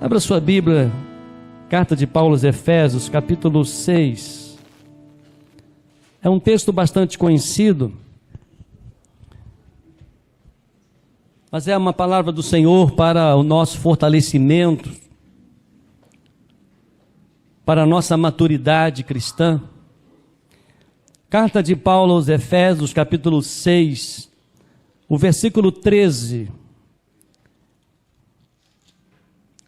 Abra sua Bíblia, carta de Paulo aos Efésios, capítulo 6. É um texto bastante conhecido, mas é uma palavra do Senhor para o nosso fortalecimento, para a nossa maturidade cristã. Carta de Paulo aos Efésios, capítulo 6, o versículo 13.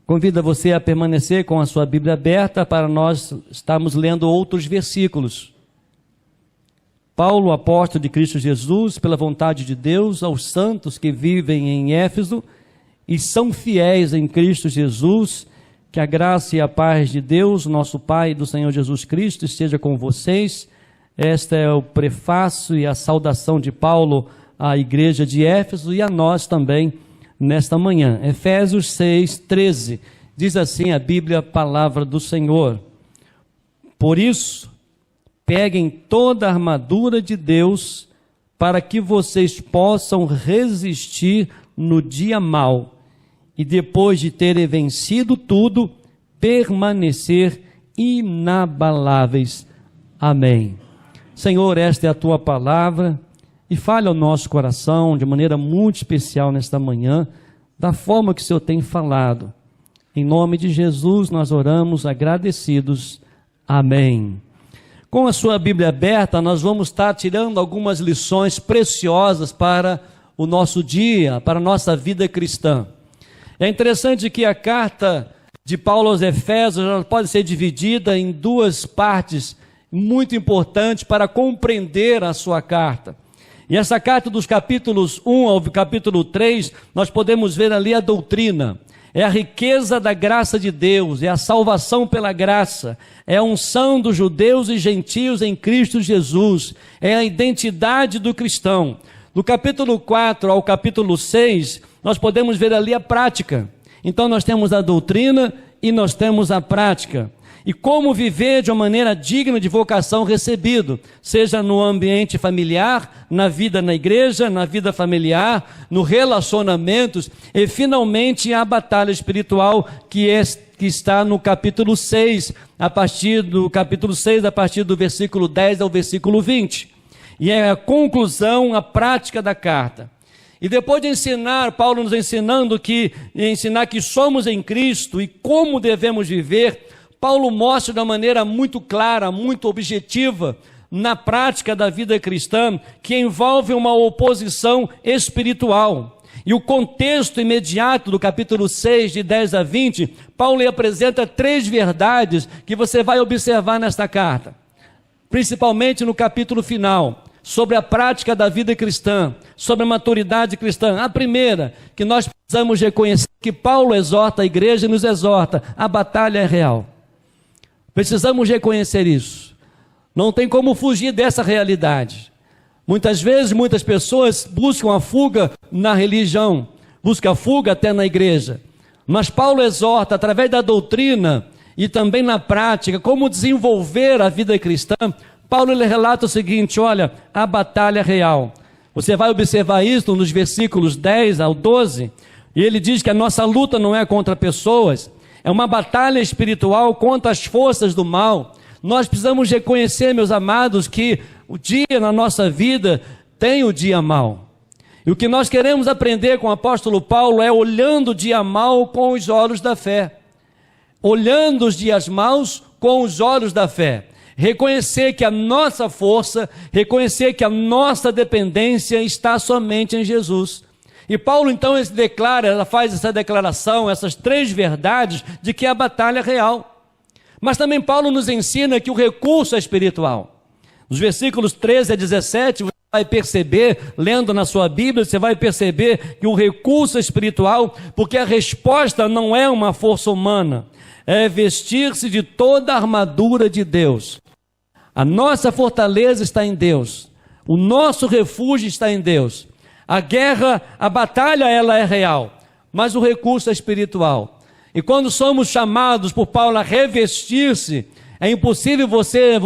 Convido você a permanecer com a sua Bíblia aberta para nós estarmos lendo outros versículos. Paulo, apóstolo de Cristo Jesus, pela vontade de Deus, aos santos que vivem em Éfeso e são fiéis em Cristo Jesus, que a graça e a paz de Deus, nosso Pai e do Senhor Jesus Cristo, esteja com vocês. Este é o prefácio e a saudação de Paulo à igreja de Éfeso e a nós também nesta manhã. Efésios 6, 13, diz assim a Bíblia, palavra do Senhor: por isso, peguem toda a armadura de Deus, para que vocês possam resistir no dia mau, e depois de terem vencido tudo, permanecer inabaláveis. Amém. Senhor, esta é a tua palavra, e fale ao nosso coração de maneira muito especial nesta manhã, da forma que o Senhor tem falado. Em nome de Jesus nós oramos agradecidos. Amém. Com a sua Bíblia aberta, nós vamos estar tirando algumas lições preciosas para o nosso dia, para a nossa vida cristã. É interessante que a carta de Paulo aos Efésios ela pode ser dividida em duas partes muito importantes para compreender a sua carta. E essa carta dos capítulos 1 ao capítulo 3, nós podemos ver ali a doutrina. É a riqueza da graça de Deus, é a salvação pela graça, é a unção dos judeus e gentios em Cristo Jesus, é a identidade do cristão. Do capítulo 4 ao capítulo 6, nós podemos ver ali a prática. Então nós temos a doutrina e nós temos a prática. E como viver de uma maneira digna de vocação recebido, seja no ambiente familiar, na vida na igreja, na vida familiar, no relacionamentos, e finalmente a batalha espiritual que está no capítulo 6, a partir do versículo 10 ao versículo 20. E é a conclusão, a prática da carta. E depois de ensinar, Paulo nos ensinar que somos em Cristo e como devemos viver, Paulo mostra de uma maneira muito clara, muito objetiva, na prática da vida cristã, que envolve uma oposição espiritual. E o contexto imediato do capítulo 6, de 10 a 20, Paulo apresenta 3 verdades que você vai observar nesta carta. Principalmente no capítulo final, sobre a prática da vida cristã, sobre a maturidade cristã. A primeira, que nós precisamos reconhecer que Paulo exorta a igreja e nos exorta: a batalha é real. Precisamos reconhecer isso. Não tem como fugir dessa realidade. Muitas vezes, muitas pessoas buscam a fuga na religião, buscam a fuga até na igreja. Mas Paulo exorta, através da doutrina e também na prática, como desenvolver a vida cristã. Paulo ele relata o seguinte: olha, a batalha é real. Você vai observar isso nos versículos 10 ao 12, e ele diz que a nossa luta não é contra pessoas, é uma batalha espiritual contra as forças do mal. Nós precisamos reconhecer, meus amados, que o dia na nossa vida tem o dia mau. E o que nós queremos aprender com o apóstolo Paulo é olhando o dia mau com os olhos da fé. Olhando os dias maus com os olhos da fé. Reconhecer que a nossa força, reconhecer que a nossa dependência está somente em Jesus. E Paulo então ela faz essa declaração, essas 3 verdades de que a batalha é real. Mas também Paulo nos ensina que o recurso é espiritual. Nos versículos 13 a 17, você vai perceber, lendo na sua Bíblia, você vai perceber que o recurso é espiritual, porque a resposta não é uma força humana, é vestir-se de toda a armadura de Deus. A nossa fortaleza está em Deus, o nosso refúgio está em Deus. A guerra, a batalha, ela é real, mas o recurso é espiritual. E quando somos chamados por Paulo a revestir-se, é impossível você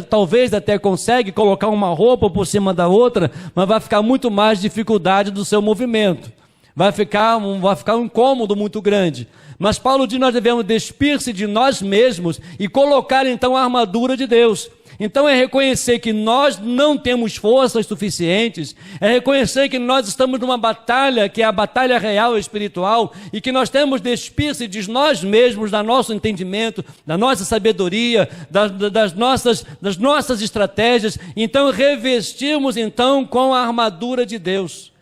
talvez até consegue colocar uma roupa por cima da outra, mas vai ficar muito mais dificuldade do seu movimento. vai ficar um incômodo muito grande. Mas Paulo diz que nós devemos despir-se de nós mesmos e colocar então a armadura de Deus. Então é reconhecer que nós não temos forças suficientes, é reconhecer que nós estamos numa batalha, que é a batalha real e espiritual, e que nós temos de despir-se de nós mesmos, do nosso entendimento, da nossa sabedoria, das nossas estratégias. Então revestimos então com a armadura de Deus.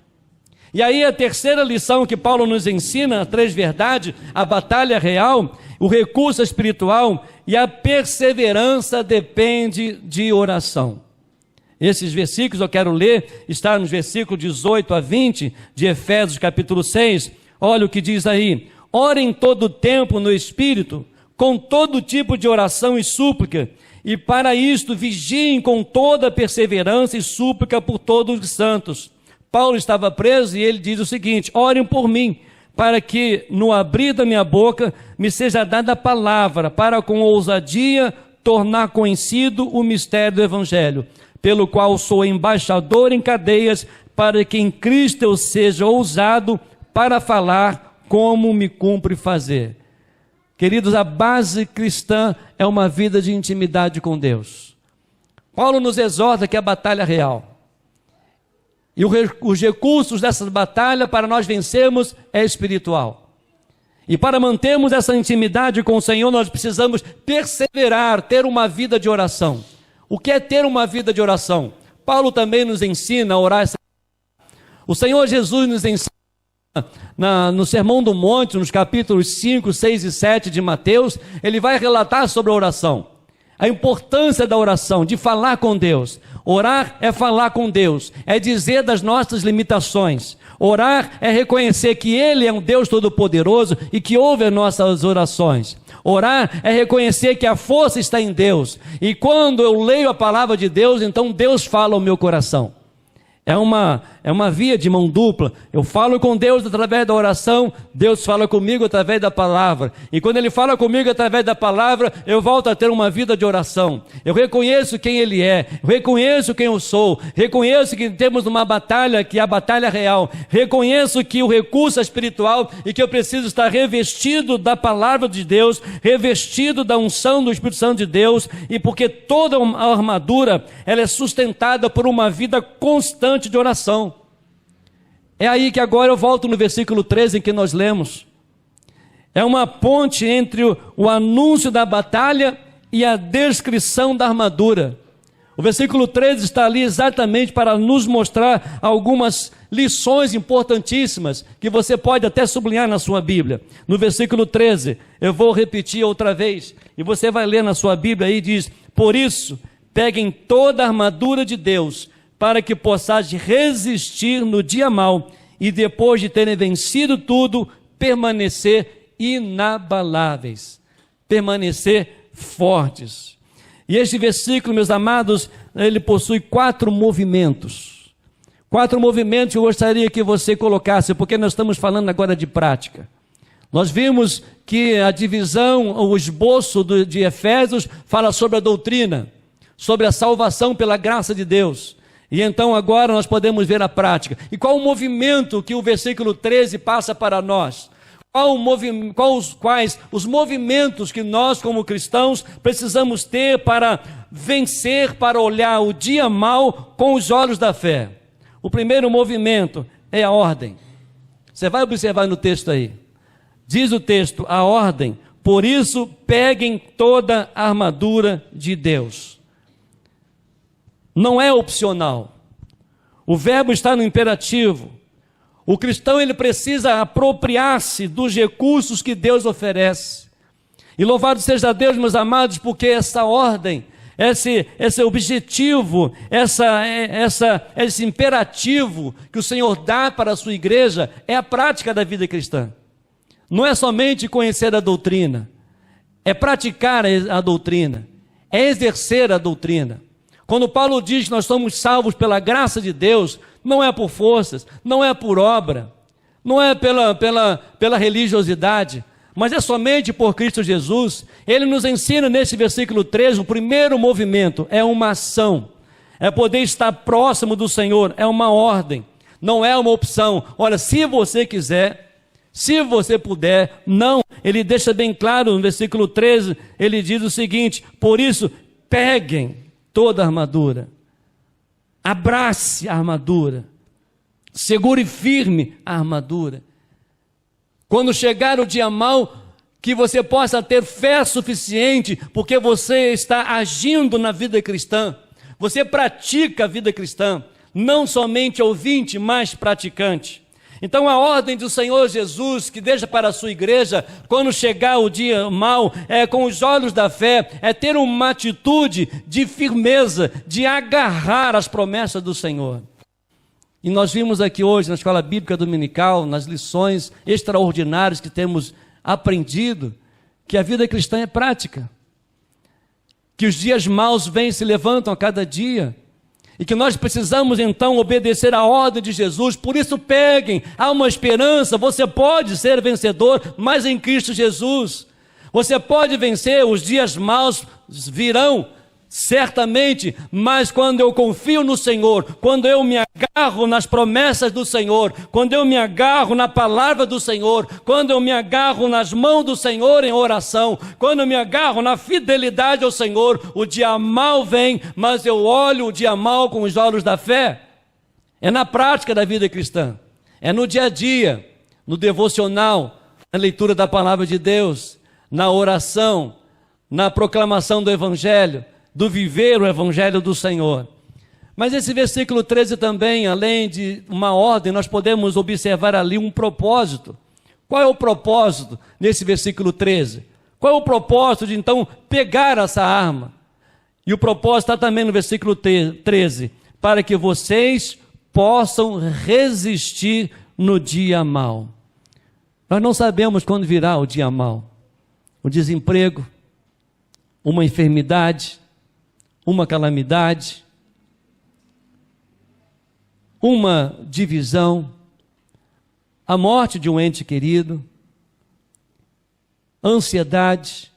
E aí a terceira lição que Paulo nos ensina, a 3 verdades, a batalha real, o recurso espiritual e a perseverança depende de oração. Esses versículos eu quero ler, está nos versículos 18 a 20 de Efésios capítulo 6. Olha o que diz aí: orem todo o tempo no Espírito, com todo tipo de oração e súplica, e para isto vigiem com toda perseverança e súplica por todos os santos. Paulo estava preso e ele diz o seguinte: orem por mim, para que no abrir da minha boca me seja dada a palavra, para com ousadia tornar conhecido o mistério do Evangelho, pelo qual sou embaixador em cadeias, para que em Cristo eu seja ousado para falar como me cumpre fazer. Queridos, a base cristã é uma vida de intimidade com Deus. Paulo nos exorta que é a batalha real. E os recursos dessa batalha para nós vencermos é espiritual. E para mantermos essa intimidade com o Senhor, nós precisamos perseverar, ter uma vida de oração. O que é ter uma vida de oração? Paulo também nos ensina a orar. O Senhor Jesus nos ensina no Sermão do Monte, nos capítulos 5, 6 e 7 de Mateus, ele vai relatar sobre a oração. A importância da oração, de falar com Deus. Orar é falar com Deus, é dizer das nossas limitações. Orar é reconhecer que Ele é um Deus todo-poderoso e que ouve as nossas orações. Orar é reconhecer que a força está em Deus. E quando eu leio a palavra de Deus, então Deus fala ao meu coração. É uma via de mão dupla. Eu falo com Deus através da oração, Deus fala comigo através da palavra. E quando Ele fala comigo através da palavra, eu volto a ter uma vida de oração. Eu reconheço quem Ele é, eu reconheço quem eu sou, reconheço que temos uma batalha, que é a batalha real. Reconheço que o recurso é espiritual e que eu preciso estar revestido da palavra de Deus, revestido da unção do Espírito Santo de Deus, e porque toda a armadura, ela é sustentada por uma vida constante de oração. É aí que agora eu volto no versículo 13 em que nós lemos. É uma ponte entre o anúncio da batalha e a descrição da armadura. O versículo 13 está ali exatamente para nos mostrar algumas lições importantíssimas que você pode até sublinhar na sua Bíblia. No versículo 13, eu vou repetir outra vez, e você vai ler na sua Bíblia aí, diz: por isso, peguem toda a armadura de Deus, para que possais resistir no dia mau, e depois de terem vencido tudo, permanecer inabaláveis, permanecer fortes. E este versículo, meus amados, ele possui 4 movimentos. 4 movimentos que eu gostaria que você colocasse, porque nós estamos falando agora de prática. Nós vimos que a divisão, o esboço de Efésios fala sobre a doutrina, sobre a salvação pela graça de Deus. E então agora nós podemos ver a prática. E qual o movimento que o versículo 13 passa para nós? Quais os movimentos que nós como cristãos precisamos ter para vencer, para olhar o dia mau com os olhos da fé? O primeiro movimento é a ordem. Você vai observar no texto aí. Diz o texto, a ordem: por isso peguem toda a armadura de Deus. Não é opcional. O verbo está no imperativo. O cristão, ele precisa apropriar-se dos recursos que Deus oferece. E louvado seja Deus, meus amados, porque essa ordem, esse objetivo, esse imperativo que o Senhor dá para a sua igreja é a prática da vida cristã. Não é somente conhecer a doutrina, é praticar a doutrina, é exercer a doutrina. Quando Paulo diz que nós somos salvos pela graça de Deus, não é por forças, não é por obra, não é pela religiosidade, mas é somente por Cristo Jesus. Ele nos ensina nesse versículo 13, o primeiro movimento é uma ação, é poder estar próximo do Senhor, é uma ordem. Não é uma opção. Olha, se você quiser, se você puder, não. Ele deixa bem claro no versículo 13, ele diz o seguinte: por isso, peguem toda a armadura, abrace a armadura, segure firme a armadura. Quando chegar o dia mau, que você possa ter fé suficiente, porque você está agindo na vida cristã, você pratica a vida cristã, não somente ouvinte, mas praticante. Então a ordem do Senhor Jesus, que deixa para a sua igreja, quando chegar o dia mau, é com os olhos da fé, é ter uma atitude de firmeza, de agarrar as promessas do Senhor. E nós vimos aqui hoje na Escola Bíblica Dominical, nas lições extraordinárias que temos aprendido, que a vida cristã é prática, que os dias maus vêm e se levantam a cada dia, e que nós precisamos então obedecer à ordem de Jesus. Por isso peguem, há uma esperança, você pode ser vencedor, mas em Cristo Jesus, você pode vencer, os dias maus virão, certamente, mas quando eu confio no Senhor, quando eu me agarro nas promessas do Senhor, quando eu me agarro na palavra do Senhor, quando eu me agarro nas mãos do Senhor em oração, quando eu me agarro na fidelidade ao Senhor, o dia mau vem, mas eu olho o dia mau com os olhos da fé. É na prática da vida cristã, é no dia a dia, no devocional, na leitura da palavra de Deus, na oração, na proclamação do Evangelho, do viver o Evangelho do Senhor. Mas esse versículo 13 também, além de uma ordem, nós podemos observar ali um propósito. Qual é o propósito nesse versículo 13? Qual é o propósito de então pegar essa arma? E o propósito está também no versículo 13, para que vocês possam resistir no dia mau. Nós não sabemos quando virá o dia mau. O desemprego, uma enfermidade, uma calamidade, uma divisão, a morte de um ente querido, ansiedade,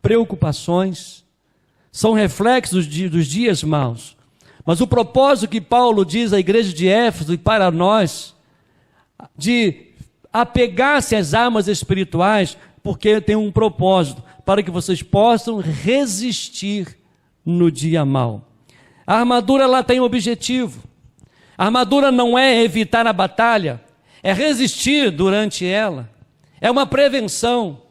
preocupações, são reflexos dos dias maus. Mas o propósito que Paulo diz à igreja de Éfeso e para nós, de apegar-se às armas espirituais, porque tem um propósito, para que vocês possam resistir no dia mau. A armadura ela tem um objetivo. A armadura não é evitar a batalha, é resistir durante ela. É uma prevenção.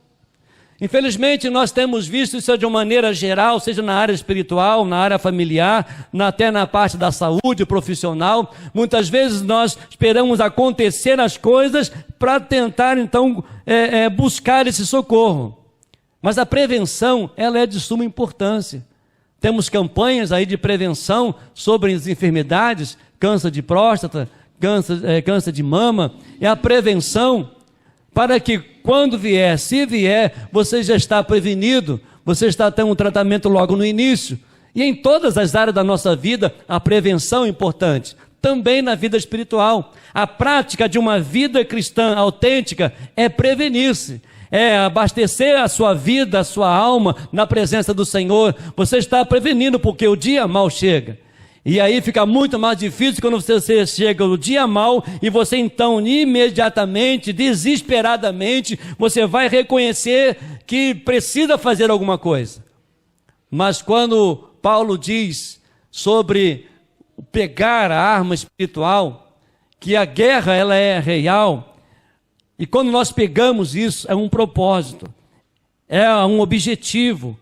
Infelizmente nós temos visto isso de uma maneira geral, seja na área espiritual, na área familiar, até na parte da saúde profissional. Muitas vezes nós esperamos acontecer as coisas para tentar então buscar esse socorro. Mas a prevenção ela é de suma importância. Temos campanhas aí de prevenção sobre as enfermidades, câncer de próstata, câncer de mama. É a prevenção para que quando vier, se vier, você já está prevenido, você está tendo um tratamento logo no início. E em todas as áreas da nossa vida, a prevenção é importante. Também na vida espiritual. A prática de uma vida cristã autêntica é prevenir-se. É abastecer a sua vida, a sua alma na presença do Senhor. Você está prevenindo porque o dia mau chega. E aí fica muito mais difícil quando você chega o dia mau e você então imediatamente, desesperadamente, você vai reconhecer que precisa fazer alguma coisa. Mas quando Paulo diz sobre pegar a arma espiritual, que a guerra ela é real, e quando nós pegamos isso, é um propósito, é um objetivo,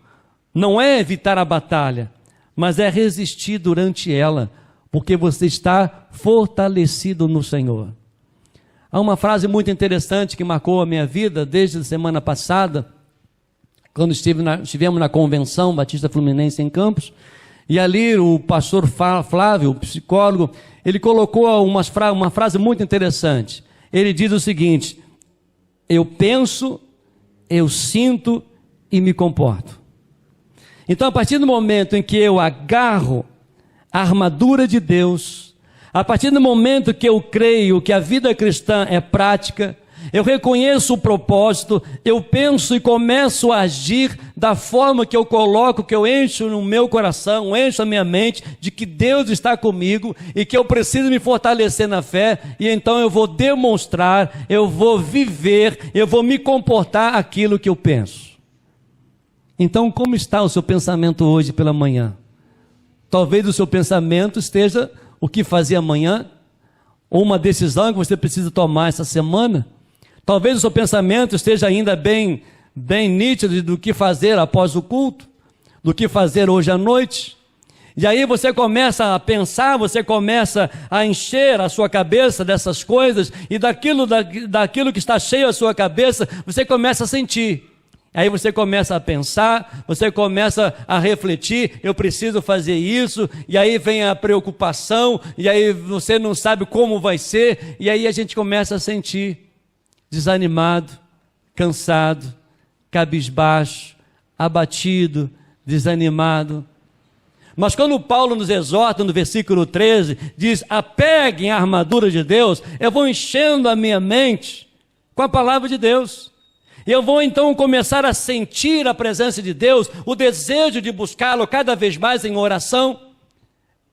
não é evitar a batalha, mas é resistir durante ela, porque você está fortalecido no Senhor. Há uma frase muito interessante que marcou a minha vida desde a semana passada, quando estivemos na Convenção Batista Fluminense em Campos, e ali o pastor Flávio, o psicólogo, ele colocou uma frase muito interessante. Ele diz o seguinte: eu penso, eu sinto e me comporto. Então, a partir do momento em que eu agarro a armadura de Deus, a partir do momento que eu creio que a vida cristã é prática, eu reconheço o propósito, eu penso e começo a agir da forma que eu coloco, que eu encho no meu coração, encho a minha mente de que Deus está comigo e que eu preciso me fortalecer na fé, e então eu vou demonstrar, eu vou viver, eu vou me comportar aquilo que eu penso. Então, como está o seu pensamento hoje pela manhã? Talvez o seu pensamento esteja o que fazer amanhã, ou uma decisão que você precisa tomar essa semana. Talvez o seu pensamento esteja ainda bem nítido do que fazer após o culto, do que fazer hoje à noite. E aí você começa a pensar, você começa a encher a sua cabeça dessas coisas, e daquilo que está cheio a sua cabeça, você começa a sentir. Aí você começa a pensar, você começa a refletir, eu preciso fazer isso, e aí vem a preocupação, e aí você não sabe como vai ser, e aí a gente começa a sentir desanimado, cansado, cabisbaixo, abatido, desanimado. Mas quando Paulo nos exorta no versículo 13, diz: apeguem a armadura de Deus, eu vou enchendo a minha mente com a palavra de Deus. Eu vou então começar a sentir a presença de Deus, o desejo de buscá-lo cada vez mais em oração,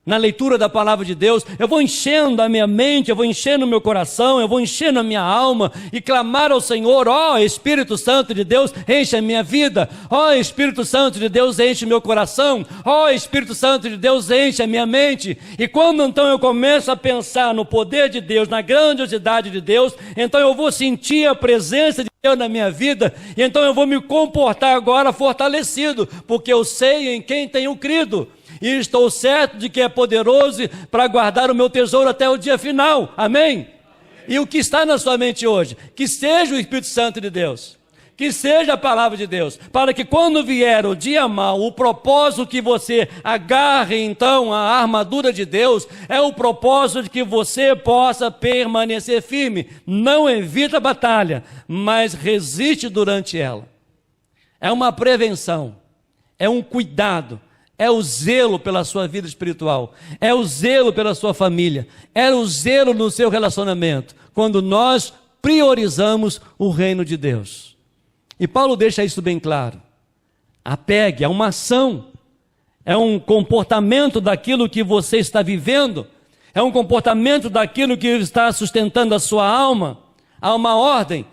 na leitura da palavra de Deus. Eu vou enchendo a minha mente, eu vou enchendo o meu coração, eu vou enchendo a minha alma e clamar ao Senhor: ó Espírito Santo de Deus, enche a minha vida. Ó Espírito Santo de Deus, enche o meu coração. Ó Espírito Santo de Deus, enche a minha mente. E quando então eu começo a pensar no poder de Deus, na grandiosidade de Deus, então eu vou sentir a presença de Deus na minha vida, e então eu vou me comportar agora fortalecido, porque eu sei em quem tenho crido, e estou certo de que é poderoso para guardar o meu tesouro até o dia final. Amém? E o que está na sua mente hoje? Que seja o Espírito Santo de Deus, que seja a palavra de Deus, para que quando vier o dia mau, o propósito que você agarre então a armadura de Deus, é o propósito de que você possa permanecer firme. Não evita a batalha, mas resiste durante ela. É uma prevenção, é um cuidado, é o zelo pela sua vida espiritual, é o zelo pela sua família, é o zelo no seu relacionamento, quando nós priorizamos o reino de Deus. E Paulo deixa isso bem claro. Apegue, é uma ação, é um comportamento daquilo que você está vivendo, é um comportamento daquilo que está sustentando a sua alma. Há uma ordem.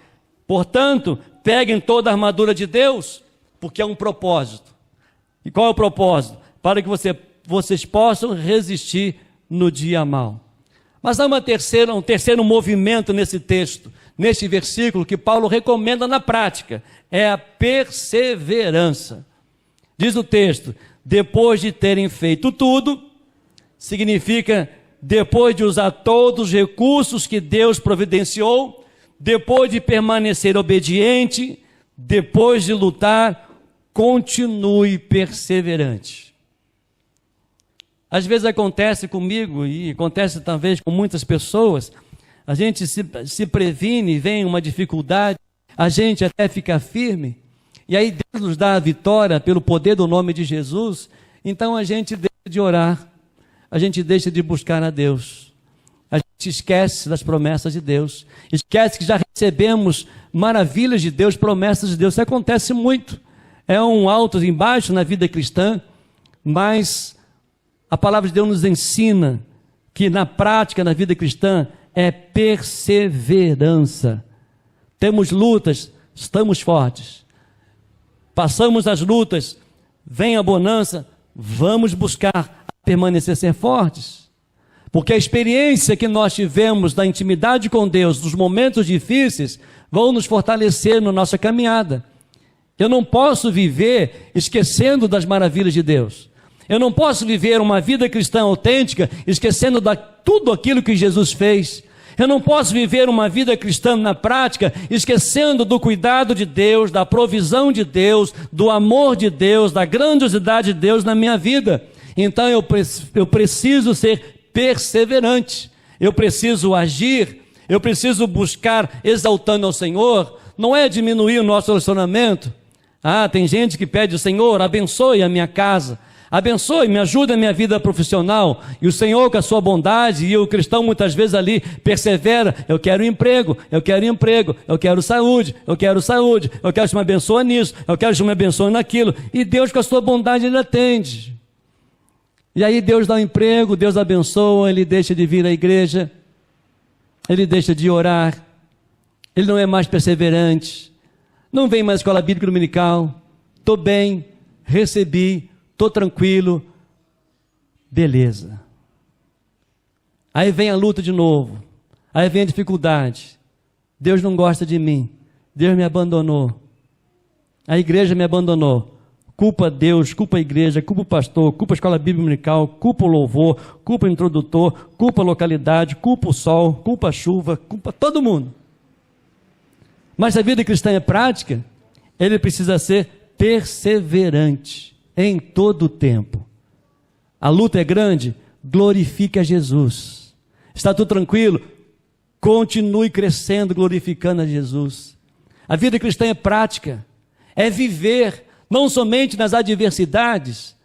Portanto, peguem toda a armadura de Deus, porque é um propósito. E qual é o propósito? Para que vocês possam resistir no dia mau. Mas há um terceiro movimento nesse texto, neste versículo, que Paulo recomenda na prática, é a perseverança. Diz o texto: depois de terem feito tudo, significa depois de usar todos os recursos que Deus providenciou, depois de permanecer obediente, depois de lutar, continue perseverante. Às vezes acontece comigo, e acontece talvez com muitas pessoas, a gente se previne, vem uma dificuldade, a gente até fica firme, e aí Deus nos dá a vitória pelo poder do nome de Jesus, então a gente deixa de orar, a gente deixa de buscar a Deus, a gente esquece das promessas de Deus, esquece que já recebemos maravilhas de Deus, promessas de Deus. Isso acontece muito, é um alto e embaixo na vida cristã, mas a palavra de Deus nos ensina que na prática, na vida cristã, é perseverança. Temos lutas, estamos fortes. Passamos as lutas, vem a bonança, vamos buscar permanecer ser fortes. Porque a experiência que nós tivemos da intimidade com Deus, dos momentos difíceis, vão nos fortalecer na nossa caminhada. Eu não posso viver esquecendo das maravilhas de Deus. Eu não posso viver uma vida cristã autêntica esquecendo de tudo aquilo que Jesus fez. Eu não posso viver uma vida cristã na prática esquecendo do cuidado de Deus, da provisão de Deus, do amor de Deus, da grandiosidade de Deus na minha vida. Então eu preciso ser perseverante, eu preciso agir, eu preciso buscar exaltando ao Senhor. Não é diminuir o nosso relacionamento. Tem gente que pede: Senhor, abençoe a minha casa, Abençoe, me ajuda na minha vida profissional. E o Senhor, com a sua bondade, e o cristão muitas vezes ali persevera. Eu quero emprego, eu quero emprego, eu quero saúde, eu quero saúde, eu quero que me abençoe nisso, eu quero que me abençoe naquilo. E Deus, com a sua bondade, Ele atende. E aí Deus dá um emprego, Deus abençoa, ele deixa de vir à igreja, ele deixa de orar, ele não é mais perseverante, não vem mais à escola bíblica dominical. Estou bem, recebi, estou tranquilo, beleza. Aí vem a luta de novo, aí vem a dificuldade. Deus não gosta de mim, Deus me abandonou, a igreja me abandonou. Culpa Deus, culpa a igreja, culpa o pastor, culpa a escola bíblica dominical, culpa o louvor, culpa o introdutor, culpa a localidade, culpa o sol, culpa a chuva, culpa todo mundo. Mas se a vida cristã é prática, ele precisa ser perseverante em todo o tempo. A luta é grande, glorifique a Jesus. Está tudo tranquilo? Continue crescendo, glorificando a Jesus. A vida cristã é prática, é viver não somente nas adversidades,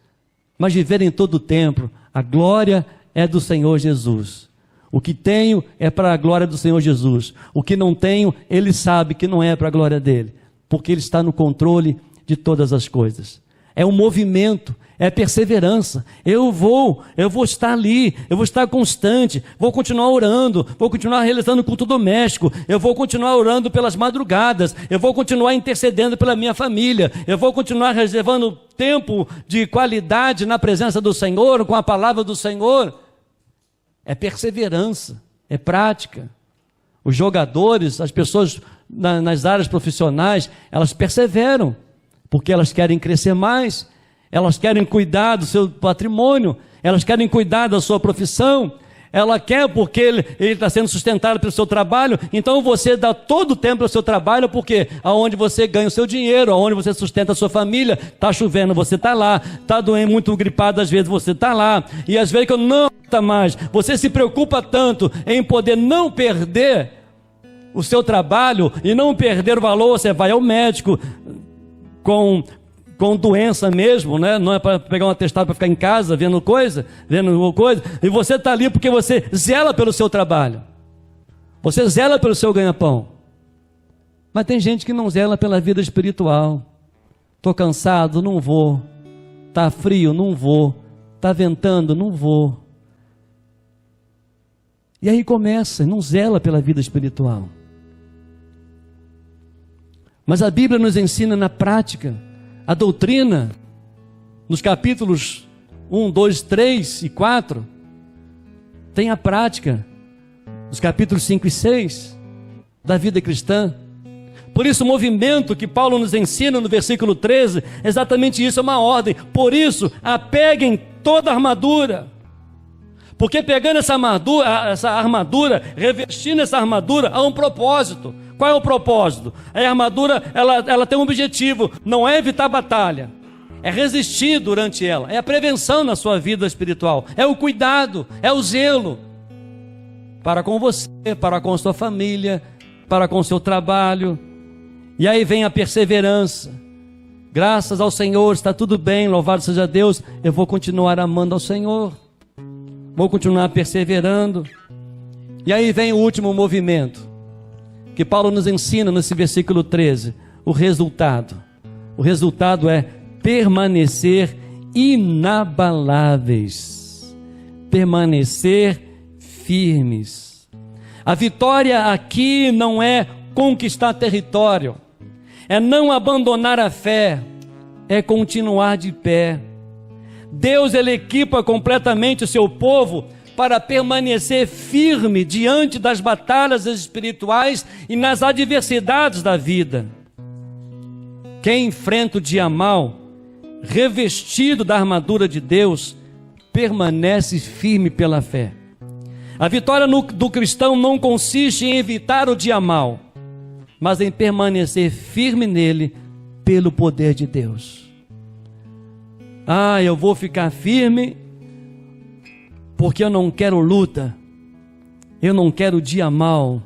mas viver em todo o tempo. A glória é do Senhor Jesus. O que tenho é para a glória do Senhor Jesus. O que não tenho, Ele sabe que não é para a glória dEle, porque Ele está no controle de todas as coisas. É um movimento, é perseverança. Eu vou estar ali, eu vou estar constante, vou continuar orando, vou continuar realizando culto doméstico, eu vou continuar orando pelas madrugadas, eu vou continuar intercedendo pela minha família, eu vou continuar reservando tempo de qualidade na presença do Senhor, com a palavra do Senhor. É perseverança, é prática. Os jogadores, as pessoas nas áreas profissionais, elas perseveram, porque elas querem crescer mais, elas querem cuidar do seu patrimônio, elas querem cuidar da sua profissão, ela quer porque ele está sendo sustentado pelo seu trabalho, então você dá todo o tempo ao seu trabalho, porque aonde você ganha o seu dinheiro, aonde você sustenta a sua família, está chovendo, você está lá, está doendo, muito gripado, às vezes você está lá, e às vezes que eu não está mais, você se preocupa tanto em poder não perder o seu trabalho, e não perder o valor, você vai ao médico, com doença mesmo, né? Não é para pegar um atestado para ficar em casa vendo coisa, e você está ali porque você zela pelo seu trabalho, você zela pelo seu ganha-pão. Mas tem gente que não zela pela vida espiritual. Estou cansado, não vou. Está frio, não vou. Está ventando, não vou. E aí começa, não zela pela vida espiritual. Mas a Bíblia nos ensina na prática, a doutrina, nos capítulos 1, 2, 3 e 4, tem a prática, nos capítulos 5 e 6, da vida cristã. Por isso o movimento que Paulo nos ensina no versículo 13, exatamente isso, é uma ordem. Por isso, apeguem toda a armadura. Porque pegando essa armadura, revestindo essa armadura, há um propósito. Qual é o propósito? A armadura, ela tem um objetivo, não é evitar a batalha, é resistir durante ela, é a prevenção na sua vida espiritual, é o cuidado, é o zelo, para com você, para com a sua família, para com o seu trabalho. E aí vem a perseverança. Graças ao Senhor, está tudo bem, louvado seja Deus, eu vou continuar amando ao Senhor, vou continuar perseverando. E aí vem o último movimento, que Paulo nos ensina nesse versículo 13, o resultado. O resultado é permanecer inabaláveis, permanecer firmes. A vitória aqui não é conquistar território, é não abandonar a fé, é continuar de pé. Deus, Ele equipa completamente o seu povo para permanecer firme diante das batalhas espirituais e nas adversidades da vida. Quem enfrenta o dia mal, revestido da armadura de Deus, permanece firme pela fé. A vitória do cristão não consiste em evitar o dia mal, mas em permanecer firme nele pelo poder de Deus. Eu vou ficar firme porque eu não quero luta, eu não quero dia mal.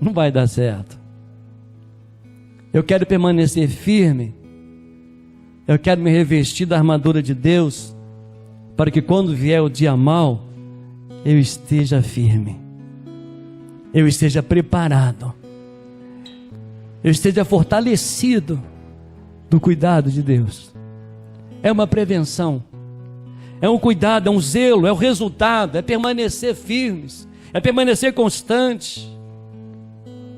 Não vai dar certo. Eu quero permanecer firme Eu quero me revestir da armadura de Deus, para que quando vier o dia mau, eu esteja firme, eu esteja preparado, eu esteja fortalecido do cuidado de Deus. É uma prevenção, é um cuidado, é um zelo, é o resultado, é permanecer firmes, é permanecer constantes.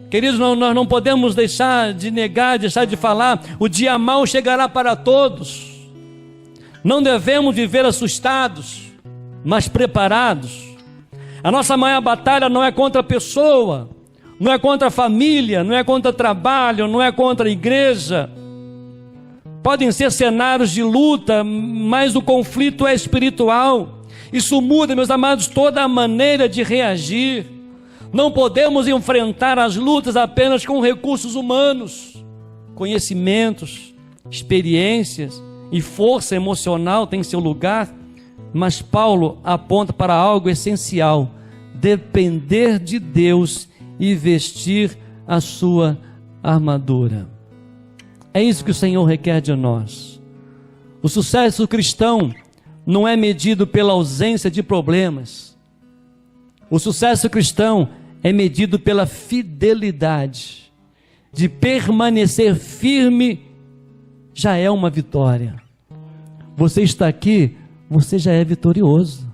Queridos, nós não podemos deixar de negar, deixar de falar. O dia mau chegará para todos. Não devemos viver assustados, mas preparados. A nossa maior batalha não é contra a pessoa, não é contra a família, não é contra o trabalho, não é contra a igreja. Podem ser cenários de luta, mas o conflito é espiritual. Isso muda, meus amados, toda a maneira de reagir. Não podemos enfrentar as lutas apenas com recursos humanos, conhecimentos, experiências e força emocional tem seu lugar, mas Paulo aponta para algo essencial: depender de Deus e vestir a sua armadura. É isso que o Senhor requer de nós. O sucesso cristão não é medido pela ausência de problemas. O sucesso cristão é medido pela fidelidade. De permanecer firme já é uma vitória. Você está aqui, você já é vitorioso.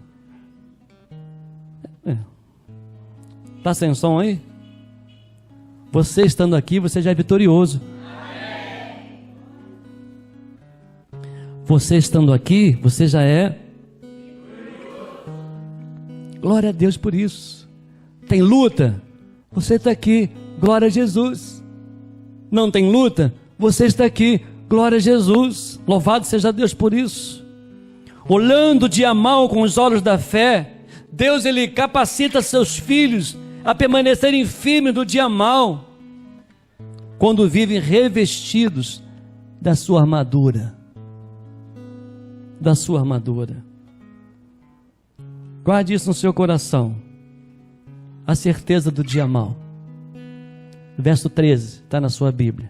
Está sem som aí? Você estando aqui, você já é vitorioso. Você estando aqui, você já é. Glória a Deus por isso. Tem luta? Você está aqui, glória a Jesus. Não tem luta? Você está aqui, glória a Jesus. Louvado seja Deus por isso. Olhando o dia mau com os olhos da fé, Deus ele capacita seus filhos a permanecerem firmes no dia mau, quando vivem revestidos da sua armadura. Da sua armadura. Guarde isso no seu coração. A certeza do dia mau. Verso 13, está na sua Bíblia.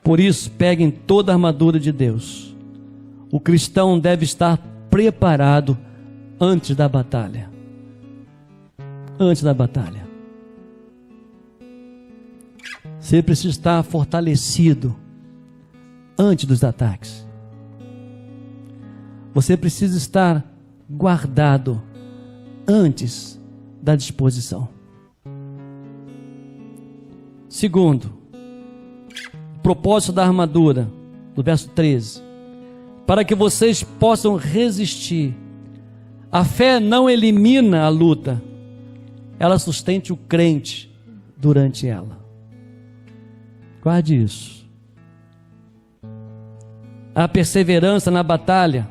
Por isso, peguem toda a armadura de Deus. O cristão deve estar preparado antes da batalha. Antes da batalha. Você precisa estar fortalecido antes dos ataques. Você precisa estar guardado antes da disposição. Segundo, o propósito da armadura, do verso 13, para que vocês possam resistir. A fé não elimina a luta, ela sustente o crente durante ela. Guarde isso. A perseverança na batalha.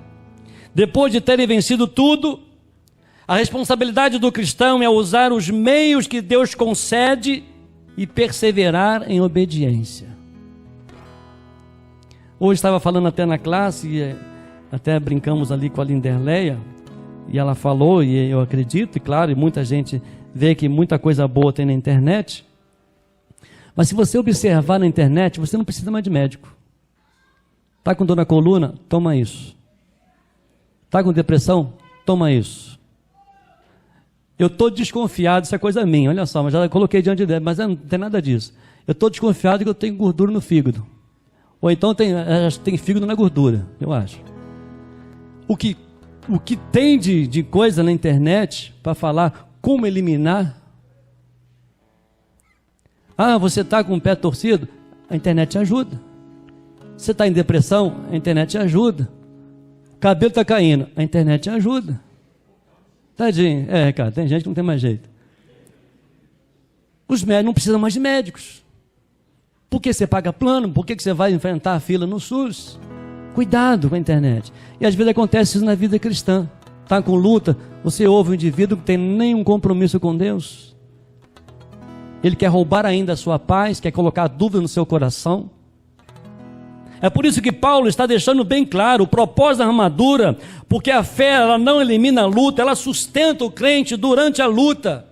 Depois de terem vencido tudo, a responsabilidade do cristão é usar os meios que Deus concede e perseverar em obediência. Hoje estava falando até na classe, e até brincamos ali com a Linderleia, e ela falou, e eu acredito, e claro, e muita gente vê que muita coisa boa tem na internet, mas se você observar na internet, você não precisa mais de médico. Está com dor na coluna? Toma isso. Está com depressão? Toma isso. Eu estou desconfiado, isso é coisa minha, olha só, mas já coloquei diante dele, mas não tem nada disso. Eu estou desconfiado que eu tenho gordura no fígado. Ou então tem fígado na gordura, eu acho. O que tem de coisa na internet para falar como eliminar. Ah, você está com o pé torcido? A internet te ajuda. Você está em depressão? A internet te ajuda. O cabelo está caindo? A internet te ajuda. Tadinho. Cara, tem gente que não tem mais jeito. Os médicos não precisam mais de médicos. Por que você paga plano? Por que você vai enfrentar a fila no SUS? Cuidado com a internet. E às vezes acontece isso na vida cristã. Está com luta, você ouve um indivíduo que tem nenhum compromisso com Deus. Ele quer roubar ainda a sua paz, quer colocar dúvida no seu coração. É por isso que Paulo está deixando bem claro o propósito da armadura, porque a fé ela não elimina a luta, ela sustenta o crente durante a luta.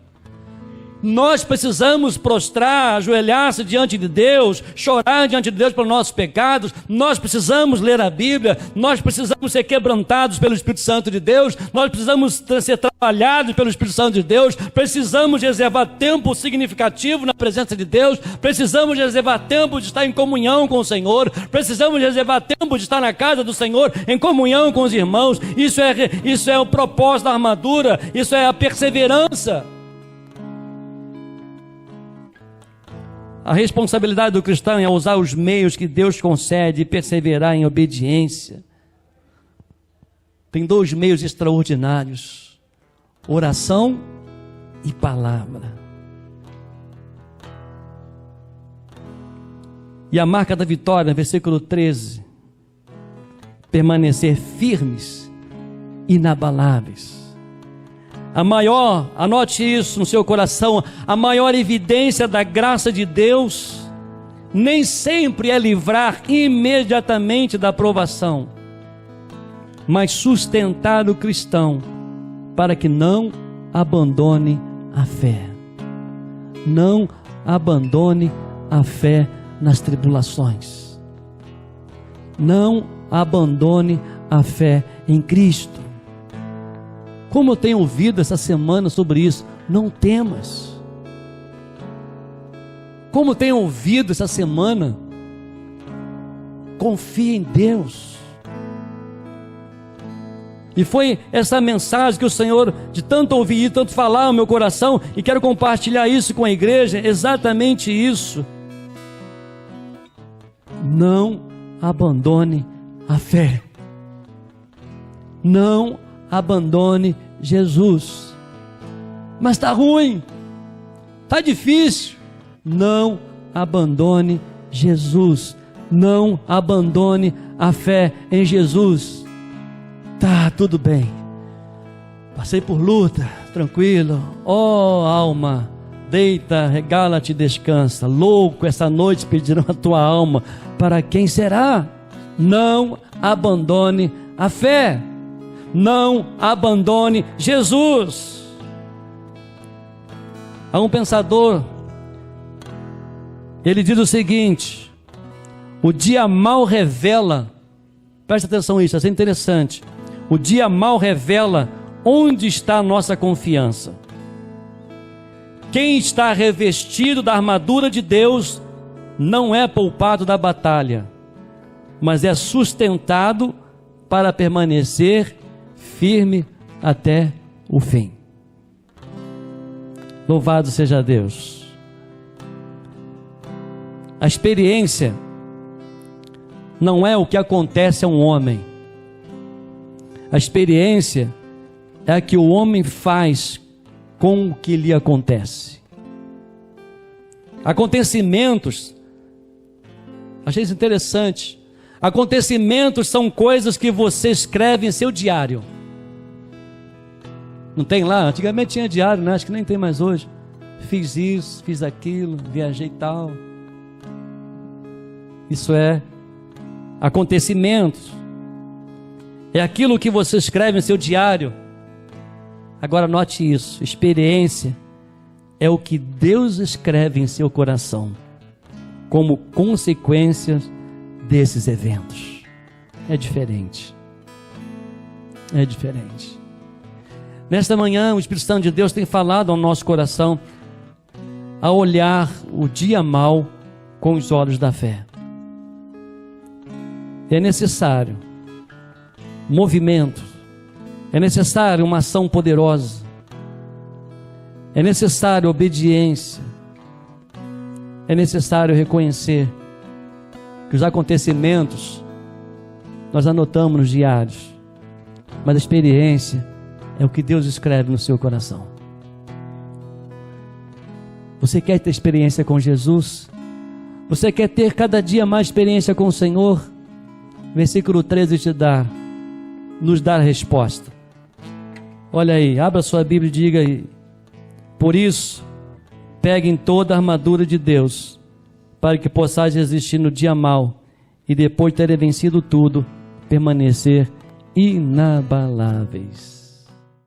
Nós precisamos prostrar, ajoelhar-se diante de Deus, chorar diante de Deus pelos nossos pecados. Nós precisamos ler a Bíblia. Nós precisamos ser quebrantados pelo Espírito Santo de Deus. Nós precisamos ser trabalhados pelo Espírito Santo de Deus. Precisamos reservar tempo significativo na presença de Deus. Precisamos reservar tempo de estar em comunhão com o Senhor. Precisamos reservar tempo de estar na casa do Senhor, em comunhão com os irmãos. Isso é o propósito da armadura. Isso é a perseverança. A responsabilidade do cristão é usar os meios que Deus concede e perseverar em obediência. Tem 2 meios extraordinários: oração e palavra. E a marca da vitória, versículo 13: permanecer firmes, inabaláveis. Anote isso no seu coração, a maior evidência da graça de Deus nem sempre é livrar imediatamente da provação, mas sustentar o cristão para que não abandone a fé. Não abandone a fé nas tribulações. Não abandone a fé em Cristo. Como eu tenho ouvido essa semana sobre isso, não temas. Como eu tenho ouvido essa semana, confia em Deus. E foi essa mensagem que o Senhor, de tanto ouvir e tanto falar no meu coração, e quero compartilhar isso com a igreja, exatamente isso. Não abandone a fé. Não abandone Jesus. Mas está ruim, está difícil. Não abandone Jesus. Não abandone a fé em Jesus. Tá tudo bem, passei por luta, tranquilo. Ó alma, deita, regala-te e descansa. Louco, essa noite pedirão a tua alma. Para quem será? Não abandone a fé. Não abandone Jesus. Há um pensador, ele diz o seguinte: o dia mau revela, presta atenção nisso, isso é interessante. O dia mau revela onde está a nossa confiança. Quem está revestido da armadura de Deus não é poupado da batalha, mas é sustentado para permanecer firme até o fim. Louvado seja Deus. A experiência não é o que acontece a um homem. A experiência é a que o homem faz com o que lhe acontece. Acontecimentos, achei isso interessante. Acontecimentos são coisas que você escreve em seu diário. Não tem lá? Antigamente tinha diário, né? Acho que nem tem mais hoje. Fiz isso, fiz aquilo, viajei tal. Isso é acontecimentos. É aquilo que você escreve em seu diário. Agora note isso: experiência é o que Deus escreve em seu coração como consequência desses eventos. É diferente. É diferente. Nesta manhã, o Espírito Santo de Deus tem falado ao nosso coração a olhar o dia mau com os olhos da fé. É necessário movimento, é necessário uma ação poderosa, é necessário obediência, é necessário reconhecer que os acontecimentos nós anotamos nos diários, mas a experiência é o que Deus escreve no seu coração. Você quer ter experiência com Jesus? Você quer ter cada dia mais experiência com o Senhor? Versículo 13 nos dá a resposta. Olha aí, abra sua Bíblia e diga aí: por isso, peguem toda a armadura de Deus, para que possais resistir no dia mau, e depois de terem vencido tudo, permanecer inabaláveis.